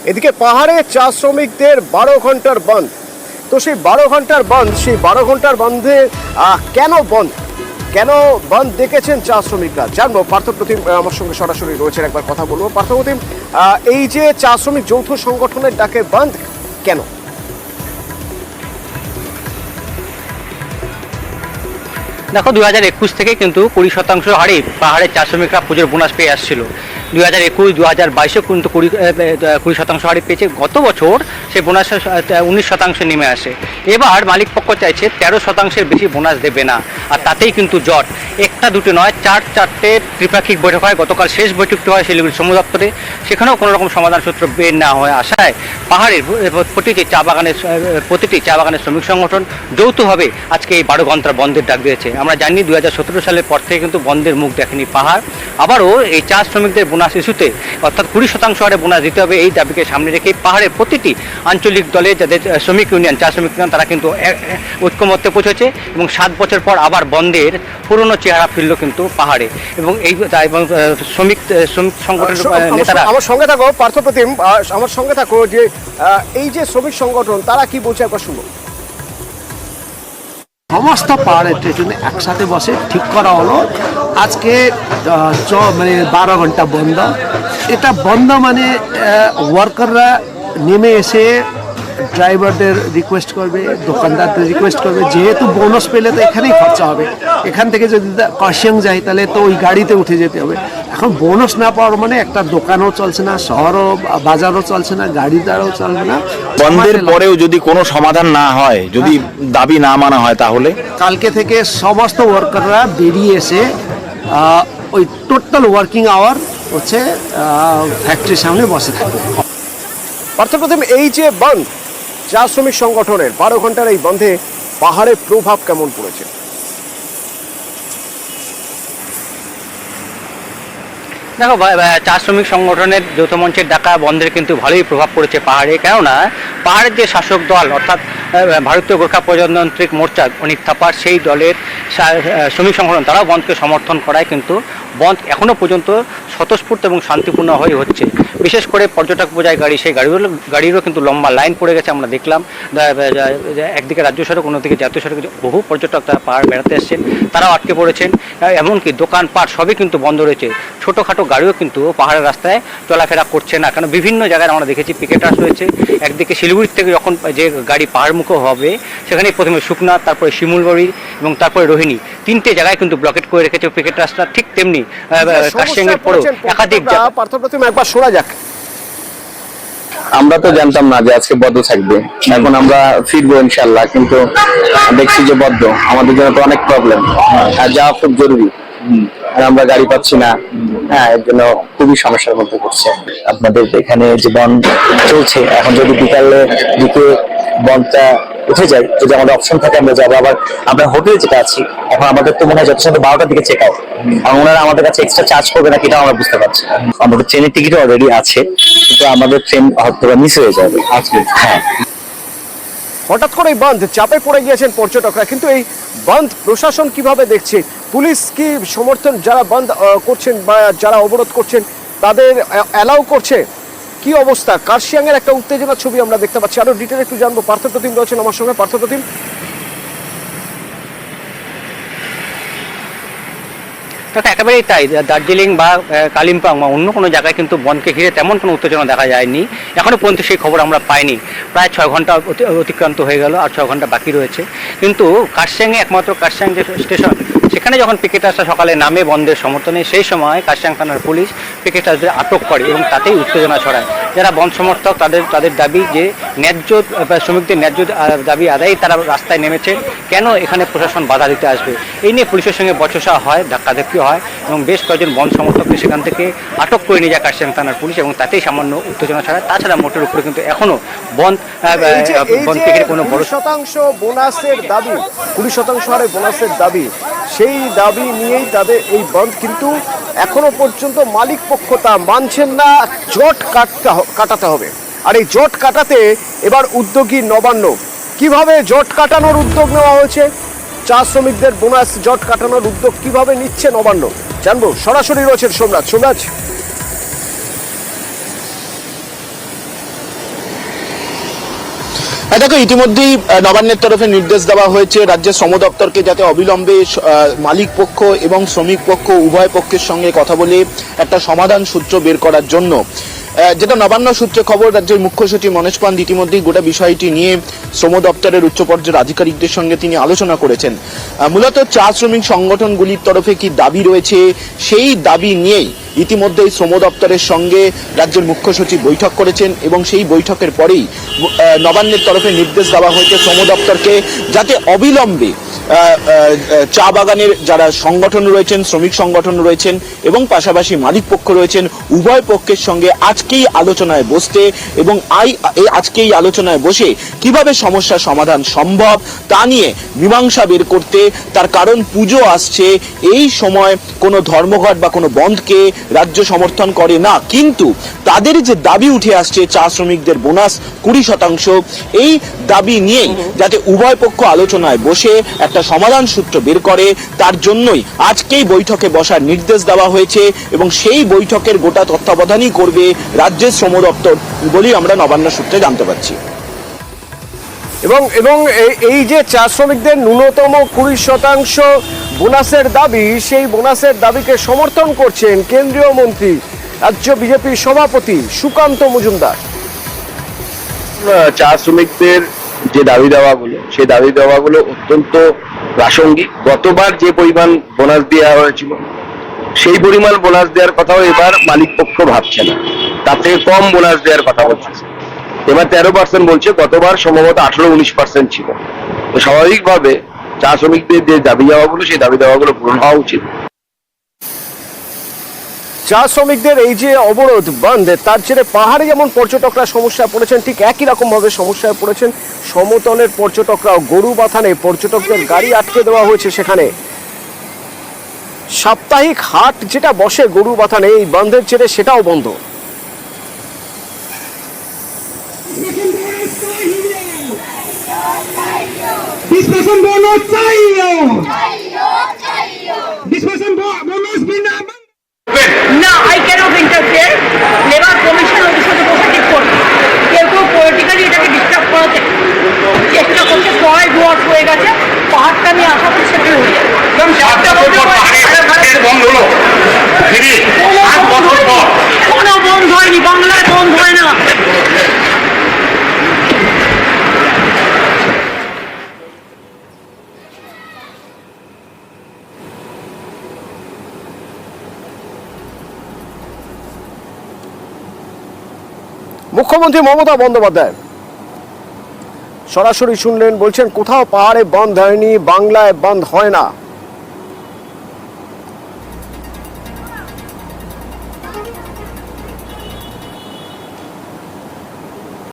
এদিকে পাহাড়ে চা শ্রমিকদের 12 ঘন্টার বন্ধ। তো সেই 12 ঘন্টার বন্ধ, সেই 12 ঘন্টার বন্ধে কেন বন্ধ, কেন বন্ধ ডেকেছেন চা শ্রমিকরা জানবো। পার্থপ্রতিম আমার সঙ্গে সরাসরি রয়েছেন, একবার কথা বলবো। পার্থপ্রতিম, এই যে চা শ্রমিক যৌথ সংগঠনের ডাকে বন্ধ কেন? দেখো, 2021 থেকে কিন্তু 20% হারে পাহাড়ের চা শ্রমিকরা পুজোর বোনাস পেয়ে আসছিল। 2021, 2022 কিন্তু 20% হারে পেয়েছে। গত বছর সেই বোনাস 19% নেমে আসে। এবার মালিক পক্ষ চাইছে 13% বেশি বোনাস দেবে না। আর তাতেই কিন্তু জট, একটা দুটো নয়, চারটে ত্রিপাক্ষিক বৈঠক হয়। গতকাল শেষ বৈঠকটি হয় শিলিগুড়ি শ্রম দপ্তরে। সেখানেও কোনো রকম সমাধান সূত্র বের না হয়ে আসায় পাহাড়ের প্রতিটি চা বাগানের শ্রমিক সংগঠন যৌথভাবে আজকে এই 12 ঘন্টার বন্ধের ডাক দিয়েছে। আমরা জানি 2017 সালের পর থেকে কিন্তু বন্ধের মুখ দেখেনি পাহাড়। আবারও এই চা শ্রমিকদের বোনাস ইস্যুতে অর্থাৎ 20% হারে বোনাস দিতে হবে, এই দাবিকে সামনে রেখে পাহাড়ের প্রতিটি আঞ্চলিক দলে যাদের শ্রমিক ইউনিয়ন, চা শ্রমিক ইউনিয়ন, তারা কিন্তু ঐক্যমত্যে পৌঁছেছে এবং 7 বছর পর আবার বন্ধের পুরনো চেহারা ফিরল কিন্তু পাহাড়ে। এবং এই শ্রমিক সংগঠনের নেতারা আমার সঙ্গে থাকো। পার্থপ্রতিম, আমার সঙ্গে থাকো, যে এই যে শ্রমিক সংগঠন তারা কি বলছে একবার শুনো। সমস্ত পাহাড়ের স্টেশনে একসাথে বসে ঠিক করা হলো আজকে মানে 12 ঘন্টা বন্ধ। এটা বন্ধ মানে ওয়ার্কাররা নেমে এসে ড্রাইভারদের রিকোয়েস্ট করবে, দোকানদারদের রিকোয়েস্ট করবে, যেহেতু বোনাস পেলে তো এখানেই খরচা হবে। এখান থেকে যদি কার্শিয়াং যায় তাহলে তো ওই গাড়িতে উঠে যেতে হবে। এখন বোনাস না পাওয়ার মানে একটা দোকানও চলছে না, শহরও বাজারও চলছে না, গাড়ি দ্বারাও চলবে না। বন্ধের পরেও যদি কোনো সমাধান না হয়, যদি দাবি না মানা হয়, তাহলে কালকে থেকে সমস্ত ওয়ার্কাররা বেরিয়ে এসে ওই টোটাল ওয়ার্কিং আওয়ার হচ্ছে ফ্যাক্টরির সামনে বসে থাকবে। পার্থপ্রতিম, এই যে বন্ধ চা শ্রমিক সংগঠনের 12 ঘন্টার এই বন্ধে পাহাড়ের প্রভাব কেমন পড়েছে? দেখো, চা শ্রমিক সংগঠনের যৌথ মঞ্চের ডাকা বন্ধের কিন্তু ভালোই প্রভাব পড়েছে পাহাড়ে। কেননা পাহাড়ের যে শাসক দল অর্থাৎ ভারতীয় গোর্খা প্রজাতান্ত্রিক মোর্চা, অনিক থাপার সেই দলের শ্রমিক সংগঠন, তারাও বন্ধকে সমর্থন করায় কিন্তু বন্ধ এখনও পর্যন্ত স্বতঃস্ফূর্ত এবং শান্তিপূর্ণ হয়ে হচ্ছে। বিশেষ করে পর্যটক বোঝায় গাড়ি, সেই গাড়িরও কিন্তু লম্বা লাইন পড়ে গেছে। আমরা দেখলাম একদিকে রাজ্য সড়ক, অন্যদিকে জাতীয় সড়কে বহু পর্যটক তারা পাহাড় বেড়াতে এসছেন, তারাও আটকে পড়েছেন। এমনকি দোকানপাট সবই কিন্তু বন্ধ রয়েছে। ছোটোখাটো গাড়িও কিন্তু পাহাড়ের রাস্তায় চলাফেরা করছে না, কারণ বিভিন্ন জায়গায় আমরা দেখেছি পিকেটার্স রয়েছে। একদিকে শিলিগুড়ির থেকে যখন যে গাড়ি পাহাড়মুখো হবে, সেখানে প্রথমে শুকনা, তারপরে শিমুলবাড়ি এবং তারপরে রোহিণী, 3টে জায়গায় কিন্তু ব্লকেট করে রেখেছে পিকেটার্সরা। ঠিক তেমনি কার্শিয়াংয়ের পরেও একাধিক। পার্থপ্রতিম, একবার শোনা যাক। আমরা তো জানতাম না যে আজকে বদ্ধ থাকবে, এখন আমরা ফিরবো ইনশাল্লাহ, কিন্তু দেখছি যে বদ্ধ। আমাদের জন্য তো অনেক প্রবলেম, আর যাওয়া খুব জরুরি, আর আমরা গাড়ি পাচ্ছি না। হ্যাঁ, এর জন্য খুবই সমস্যার মধ্যে পড়ছে। আপনাদের এখানে যে বন্ধ চলছে, এখন যদি বিকালের দিকে বন্ধটা উঠে যায়, যদি আমাদের অপশন থাকে আমরা যাবো। আবার আমরা হোটেলে যেটা আছি এখন, আমাদের তো মনে হয় যত 12টার দিকে চেক আউট, আর ওনারা আমাদের কাছে এক্সট্রা চার্জ করবে না কিনা আমরা বুঝতে পারছি। আমাদের ট্রেনের টিকিট অলরেডি আছে, কিন্তু আমাদের ট্রেন হয়তো মিস হয়ে যাবে আজকে। হ্যাঁ, হঠাৎ করে বন্ধ চাপে পড়ে গিয়েছেন পর্যটকরা, কিন্তু এই বন্ধ প্রশাসন কিভাবে দেখছে? পুলিশ কি সমর্থন, যারা বন্ধ করছেন বা যারা অবরোধ করছেন তাদের অ্যালাউ করছে? কি অবস্থা? কার্শিয়াংয়ের একটা উত্তেজনার ছবি আমরা দেখতে পাচ্ছি। আরো ডিটেল একটু জানবো। পার্থপ্রতিম রয়েছেন আমার সঙ্গে। পার্থপ্রতিম, একেবারেই তাই। দার্জিলিং বা কালিম্পং বা অন্য কোনো জায়গায় কিন্তু বনকে ঘিরে তেমন কোনো উত্তেজনা দেখা যায়নি এখনও পর্যন্ত, সেই খবর আমরা পাইনি। প্রায় 6 ঘন্টা অতিক্রান্ত হয়ে গেল, আর 6 ঘন্টা বাকি রয়েছে। কিন্তু কার্শিয়াংয়ে একমাত্র কার্শিয়াং যে স্টেশন, সেখানে যখন পিকেটার্সরা সকালে নামে বন্ধের সমর্থনে, সেই সময় কার্শিয়াং থানার পুলিশ পিকেটার্সদের আটক করে এবং তাতেই উত্তেজনা ছড়ায়। যারা বন্ধ সমর্থক তাদের দাবি যে ন্যায্য শ্রমিকদের ন্যায্য দাবি আদায়ই তারা রাস্তায় নেমেছেন, কেন এখানে প্রশাসন বাধা দিতে আসবে? এই নিয়ে পুলিশের সঙ্গে বচসা হয়, ধাক্কাধাক্কি হয় এবং বেশ কয়েকজন বন্ধ সমর্থককে সেখান থেকে আটক করে নিয়ে যায় কার্শিয়াং থানার পুলিশ এবং তাতেই সামান্য উত্তেজনা ছড়ায়। তাছাড়া মোটের উপরে কিন্তু এখনো বন্ধ থেকে কোনো বড় 20% বোনাসের দাবি, 20% হারে বোনাসের দাবি, সেই দাবি নিয়েই তাদের এই বন্ধ। কিন্তু এখনো পর্যন্ত মালিক পক্ষ তা মানছেন না। জট কাটাতে হবে, আর এই জট কাটাতে এবার উদ্যোগী নবান্ন। কিভাবে জট কাটানোর উদ্যোগ নেওয়া হয়েছে? চা শ্রমিকদের বোনাস জট কাটানোর উদ্যোগ কিভাবে নিচ্ছে নবান্ন জানবো। সরাসরি রয়েছেন সোমরাজ। দেখো ইতিমধ্যেই নবান্নের তরফে নির্দেশ দেওয়া হয়েছে রাজ্যের শ্রম দপ্তরকে যাতে অবিলম্বে মালিক পক্ষ এবং শ্রমিক পক্ষ উভয় পক্ষের সঙ্গে কথা বলে একটা সমাধান সূত্র বের করার জন্য। যেটা নবান্ন সূত্রে খবর, রাজ্যের মুখ্য সচিব মনোজ পান্ড ইতিমধ্যেই গোটা বিষয়টি নিয়ে শ্রম দপ্তরের উচ্চ পর্যায়ের আধিকারিকদের সঙ্গে তিনি আলোচনা করেছেন। মূলত চা শ্রমিক সংগঠনগুলির তরফে কি দাবি রয়েছে সেই দাবি নিয়েই ইতিমধ্যেই শ্রম দপ্তরের সঙ্গে রাজ্যের মুখ্য সচিব বৈঠক করেছেন এবং সেই বৈঠকের পরেই নবান্নের তরফে নির্দেশ দেওয়া হয়েছে শ্রম দপ্তরকে যাতে অবিলম্বে চা বাগানের যারা সংগঠন রয়েছেন, শ্রমিক সংগঠন রয়েছেন এবং পাশাপাশি মালিক পক্ষ রয়েছেন, উভয় পক্ষের সঙ্গে আজকেই আলোচনায় বসতে এবং আজকেই আলোচনায় বসে কিভাবে সমস্যার সমাধান সম্ভব তা নিয়ে মীমাংসা বের করতে। তার কারণ পুজো আসছে, এই সময় কোনো ধর্মঘট বা কোনো বন্ধকে রাজ্য সমর্থন করে না, কিন্তু তাদের যে দাবি উঠে আসছে চা শ্রমিকদের বোনাস 20%, এই দাবি নিয়েই যাতে উভয় পক্ষ আলোচনায় বসে একটা সমাধান সূত্র বের করে, তার জন্যই আজকেই বৈঠকে বসার নির্দেশ দেওয়া হয়েছে এবং সেই বৈঠকের গোটা তত্ত্বাবধানই করবে রাজ্যের শ্রম দপ্তর বলেই আমরা নবান্ন সূত্রে জানতে পারছি। এবং এই যে চা শ্রমিকদের ন্যূনতম 20% বোনাসের দাবি, সেই বোনাসের দাবিকে সমর্থন করছেন কেন্দ্রীয় মন্ত্রী রাজ্য বিজেপির সভাপতি সুকান্ত মজুমদার। চা শ্রমিকদের যে দাবি দেওয়াগুলো, সেই দাবি দেওয়াগুলো অত্যন্ত প্রাসঙ্গিক। গতবার যে পরিমাণ বোনাস দেওয়া হয়েছিল সেই পরিমাণ বোনাস দেওয়ার কথাও এবার মালিক পক্ষ ভাবছে না, তার থেকে কম বোনাস দেওয়ার কথা বলছে। এবার 13% বলছে, গতবার সম্ভবত 18-19% ছিল। তো স্বাভাবিকভাবে চা শ্রমিকদের যে দাবি দেওয়াগুলো, সেই দাবি দেওয়াগুলো পূরণ হওয়া উচিত। চা শ্রমিকদের এই যে অবরোধ বন্ধ, তার জেরে পাহাড়ে যেমন পর্যটকরা সমস্যায় পড়েছেন, ঠিক একই রকম ভাবে সমস্যায় পড়েছেন সমতলের পর্যটকরাও। গরু বাথানে পর্যটকদের গাড়ি আটকে দেওয়া হয়েছে। সেখানে সাপ্তাহিক হাট যেটা বসে গরু বাথানে, এই বন্ধের জেরে সেটাও বন্ধ। No, I cannot interfere. Labor Commission ওদের সাথে বসে ঠিক করবে। কেউ পলিটিক্যালি এটাকে ডিস্টার্ব করাতে চেষ্টা করছে। সবাই ডুয়ার্স হয়ে গেছে, পাহাড়টা নিয়ে আশা করছি সেটা হয়ে যাবে। কোনো বন্ধ হয়নি, বাংলায় বন্ধ হয় না। মুখ্যমন্ত্রী মমতা বন্দ্যোপাধ্যায় সরাসরি শুনলেন, বলছেন কোথাও পাহাড়ে বন্ধ হয়নি, বাংলায় বন্ধ হয় না।